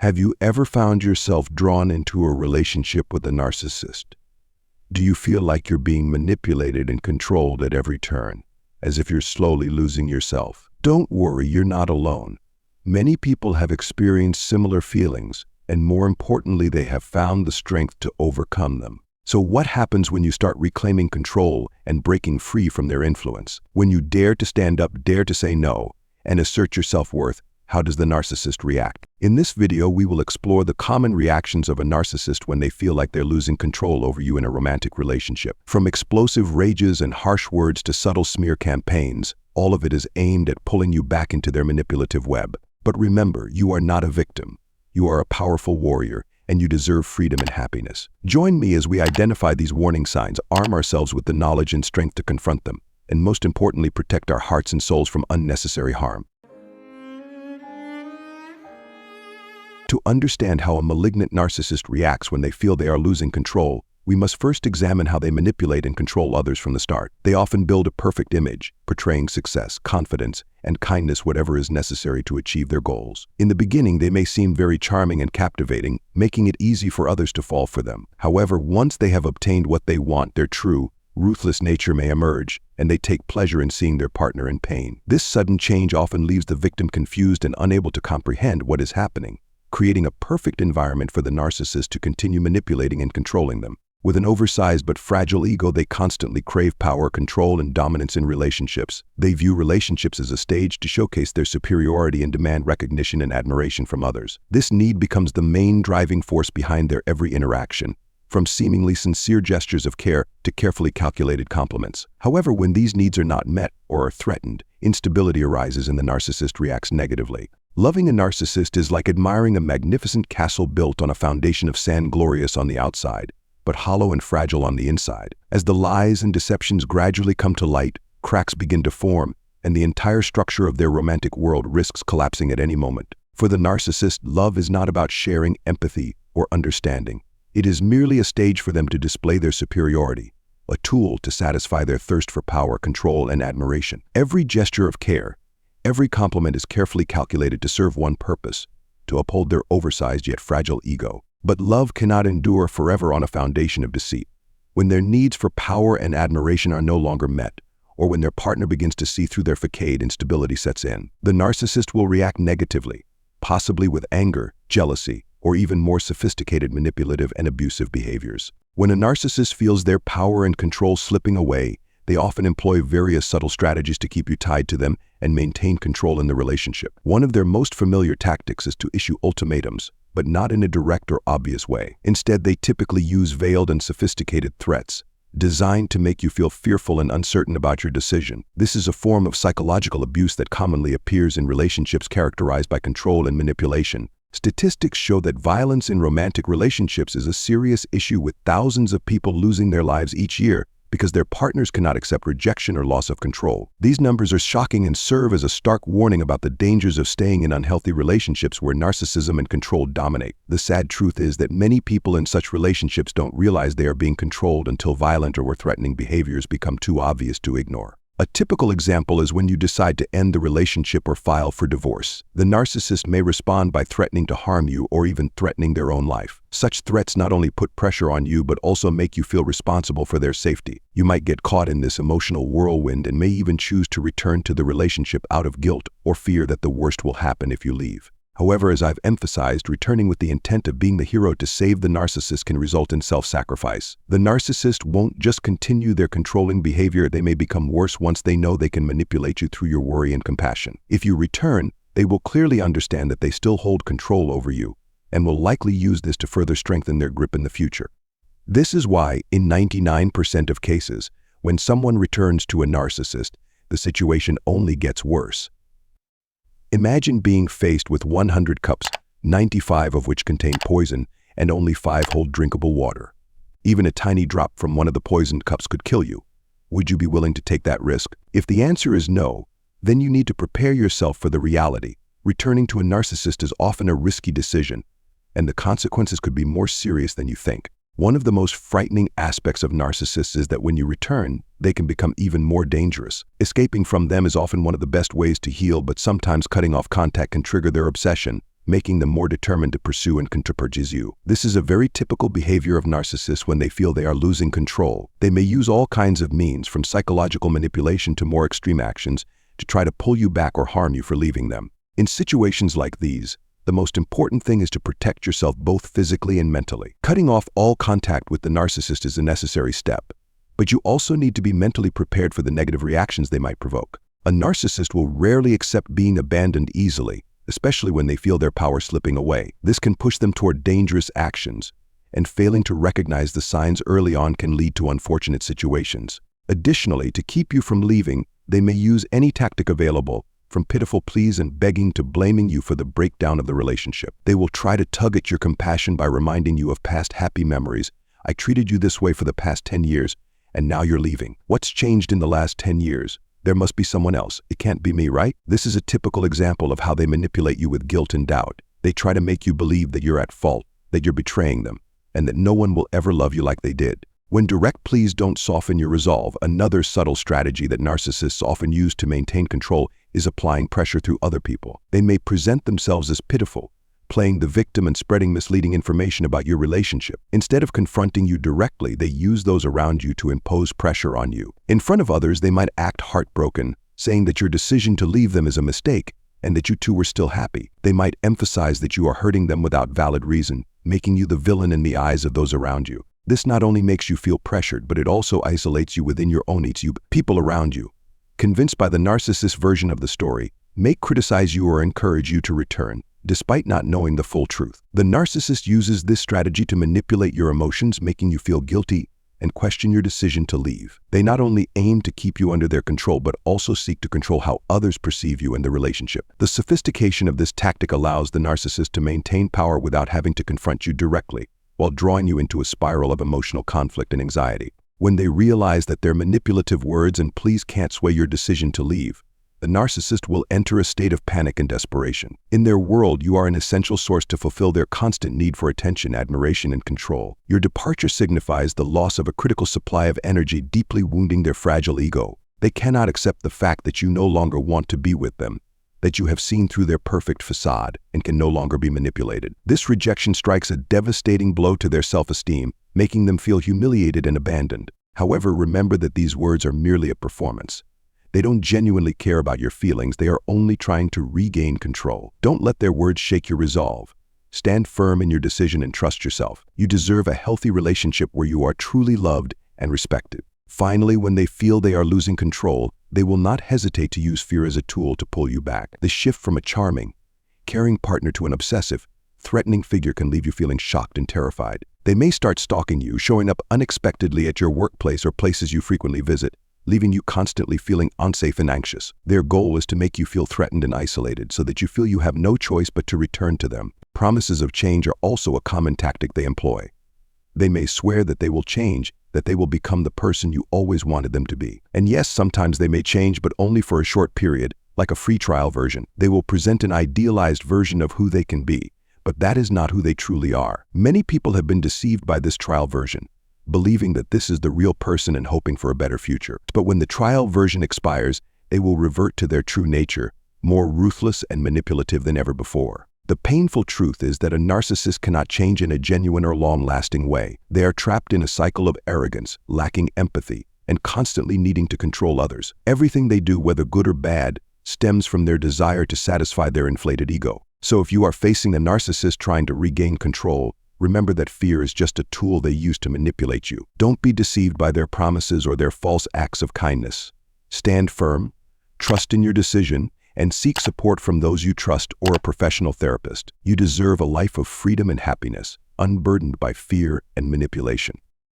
Have you ever found yourself drawn into a relationship with a narcissist? Do you feel like you're being manipulated and controlled at every turn, as if you're slowly losing yourself? Don't worry, you're not alone. Many people have experienced similar feelings, and more importantly, they have found the strength to overcome them. So what happens when you start reclaiming control and breaking free from their influence? When you dare to stand up, dare to say no, and assert your self-worth, how does the narcissist react? In this video, we will explore the common reactions of a narcissist when they feel like they're losing control over you in a romantic relationship. From explosive rages and harsh words to subtle smear campaigns, all of it is aimed at pulling you back into their manipulative web. But remember, you are not a victim. You are a powerful warrior, and you deserve freedom and happiness. Join me as we identify these warning signs, arm ourselves with the knowledge and strength to confront them, and most importantly, protect our hearts and souls from unnecessary harm. To understand how a malignant narcissist reacts when they feel they are losing control, we must first examine how they manipulate and control others from the start. They often build a perfect image, portraying success, confidence, and kindness, whatever is necessary to achieve their goals. In the beginning, they may seem very charming and captivating, making it easy for others to fall for them. However, once they have obtained what they want, their true, ruthless nature may emerge, and they take pleasure in seeing their partner in pain. This sudden change often leaves the victim confused and unable to comprehend what is happening, creating a perfect environment for the narcissist to continue manipulating and controlling them. With an oversized but fragile ego, they constantly crave power, control, and dominance in relationships. They view relationships as a stage to showcase their superiority and demand recognition and admiration from others. This need becomes the main driving force behind their every interaction, from seemingly sincere gestures of care to carefully calculated compliments. However, when these needs are not met or are threatened, instability arises and the narcissist reacts negatively. Loving a narcissist is like admiring a magnificent castle built on a foundation of sand, glorious on the outside, but hollow and fragile on the inside. As the lies and deceptions gradually come to light, cracks begin to form, and the entire structure of their romantic world risks collapsing at any moment. For the narcissist, love is not about sharing, empathy, or understanding. It is merely a stage for them to display their superiority, a tool to satisfy their thirst for power, control, and admiration. Every gesture of care, every compliment is carefully calculated to serve one purpose: to uphold their oversized yet fragile ego. But love cannot endure forever on a foundation of deceit. When their needs for power and admiration are no longer met, or when their partner begins to see through their facade, instability sets in. The narcissist will react negatively, possibly with anger, jealousy, or even more sophisticated manipulative and abusive behaviors. When a narcissist feels their power and control slipping away, they often employ various subtle strategies to keep you tied to them and maintain control in the relationship. One of their most familiar tactics is to issue ultimatums, but not in a direct or obvious way. Instead, they typically use veiled and sophisticated threats, designed to make you feel fearful and uncertain about your decision. This is a form of psychological abuse that commonly appears in relationships characterized by control and manipulation. Statistics show that violence in romantic relationships is a serious issue, with thousands of people losing their lives each year because their partners cannot accept rejection or loss of control. These numbers are shocking and serve as a stark warning about the dangers of staying in unhealthy relationships where narcissism and control dominate. The sad truth is that many people in such relationships don't realize they are being controlled until violent or threatening behaviors become too obvious to ignore. A typical example is when you decide to end the relationship or file for divorce. The narcissist may respond by threatening to harm you or even threatening their own life. Such threats not only put pressure on you but also make you feel responsible for their safety. You might get caught in this emotional whirlwind and may even choose to return to the relationship out of guilt or fear that the worst will happen if you leave. However, as I've emphasized, returning with the intent of being the hero to save the narcissist can result in self-sacrifice. The narcissist won't just continue their controlling behavior, they may become worse once they know they can manipulate you through your worry and compassion. If you return, they will clearly understand that they still hold control over you, and will likely use this to further strengthen their grip in the future. This is why, in 99% of cases, when someone returns to a narcissist, the situation only gets worse. Imagine being faced with 100 cups, 95 of which contain poison, and only 5 hold drinkable water. Even a tiny drop from one of the poisoned cups could kill you. Would you be willing to take that risk? If the answer is no, then you need to prepare yourself for the reality. Returning to a narcissist is often a risky decision, and the consequences could be more serious than you think. One of the most frightening aspects of narcissists is that when you return, they can become even more dangerous. Escaping from them is often one of the best ways to heal, but sometimes cutting off contact can trigger their obsession, making them more determined to pursue and counterpurchase you. This is a very typical behavior of narcissists when they feel they are losing control. They may use all kinds of means, from psychological manipulation to more extreme actions, to try to pull you back or harm you for leaving them. In situations like these, the most important thing is to protect yourself both physically and mentally. Cutting off all contact with the narcissist is a necessary step, but you also need to be mentally prepared for the negative reactions they might provoke. A narcissist will rarely accept being abandoned easily, especially when they feel their power slipping away. This can push them toward dangerous actions, and failing to recognize the signs early on can lead to unfortunate situations. Additionally, to keep you from leaving, they may use any tactic available, from pitiful pleas and begging to blaming you for the breakdown of the relationship. They will try to tug at your compassion by reminding you of past happy memories. I treated you this way for the past 10 years, and now you're leaving. What's changed in the last 10 years? There must be someone else. It can't be me, right? This is a typical example of how they manipulate you with guilt and doubt. They try to make you believe that you're at fault, that you're betraying them, and that no one will ever love you like they did. When direct pleas don't soften your resolve, another subtle strategy that narcissists often use to maintain control is applying pressure through other people. They may present themselves as pitiful, playing the victim and spreading misleading information about your relationship. Instead of confronting you directly, they use those around you to impose pressure on you. In front of others, they might act heartbroken, saying that your decision to leave them is a mistake and that you two were still happy. They might emphasize that you are hurting them without valid reason, making you the villain in the eyes of those around you. This not only makes you feel pressured, but it also isolates you within your own people around you. Convinced by the narcissist version of the story, may criticize you or encourage you to return, despite not knowing the full truth. The narcissist uses this strategy to manipulate your emotions, making you feel guilty and question your decision to leave. They not only aim to keep you under their control, but also seek to control how others perceive you in the relationship. The sophistication of this tactic allows the narcissist to maintain power without having to confront you directly, while drawing you into a spiral of emotional conflict and anxiety. When they realize that their manipulative words and pleas can't sway your decision to leave, the narcissist will enter a state of panic and desperation. In their world, you are an essential source to fulfill their constant need for attention, admiration, and control. Your departure signifies the loss of a critical supply of energy, deeply wounding their fragile ego. They cannot accept the fact that you no longer want to be with them, that you have seen through their perfect facade and can no longer be manipulated. This rejection strikes a devastating blow to their self-esteem, making them feel humiliated and abandoned. However, remember that these words are merely a performance. They don't genuinely care about your feelings. They are only trying to regain control. Don't let their words shake your resolve. Stand firm in your decision and trust yourself. You deserve a healthy relationship where you are truly loved and respected. Finally, when they feel they are losing control, they will not hesitate to use fear as a tool to pull you back. The shift from a charming, caring partner to an obsessive, threatening figure can leave you feeling shocked and terrified. They may start stalking you, showing up unexpectedly at your workplace or places you frequently visit, leaving you constantly feeling unsafe and anxious. Their goal is to make you feel threatened and isolated so that you feel you have no choice but to return to them. Promises of change are also a common tactic they employ. They may swear that they will change, that they will become the person you always wanted them to be. And yes, sometimes they may change, but only for a short period, like a free trial version. They will present an idealized version of who they can be, but that is not who they truly are. Many people have been deceived by this trial version, believing that this is the real person and hoping for a better future. But when the trial version expires, they will revert to their true nature, more ruthless and manipulative than ever before. The painful truth is that a narcissist cannot change in a genuine or long-lasting way. They are trapped in a cycle of arrogance, lacking empathy, and constantly needing to control others. Everything they do, whether good or bad, stems from their desire to satisfy their inflated ego. So if you are facing a narcissist trying to regain control, remember that fear is just a tool they use to manipulate you. Don't be deceived by their promises or their false acts of kindness. Stand firm, trust in your decision, and seek support from those you trust or a professional therapist. You deserve a life of freedom and happiness, unburdened by fear and manipulation.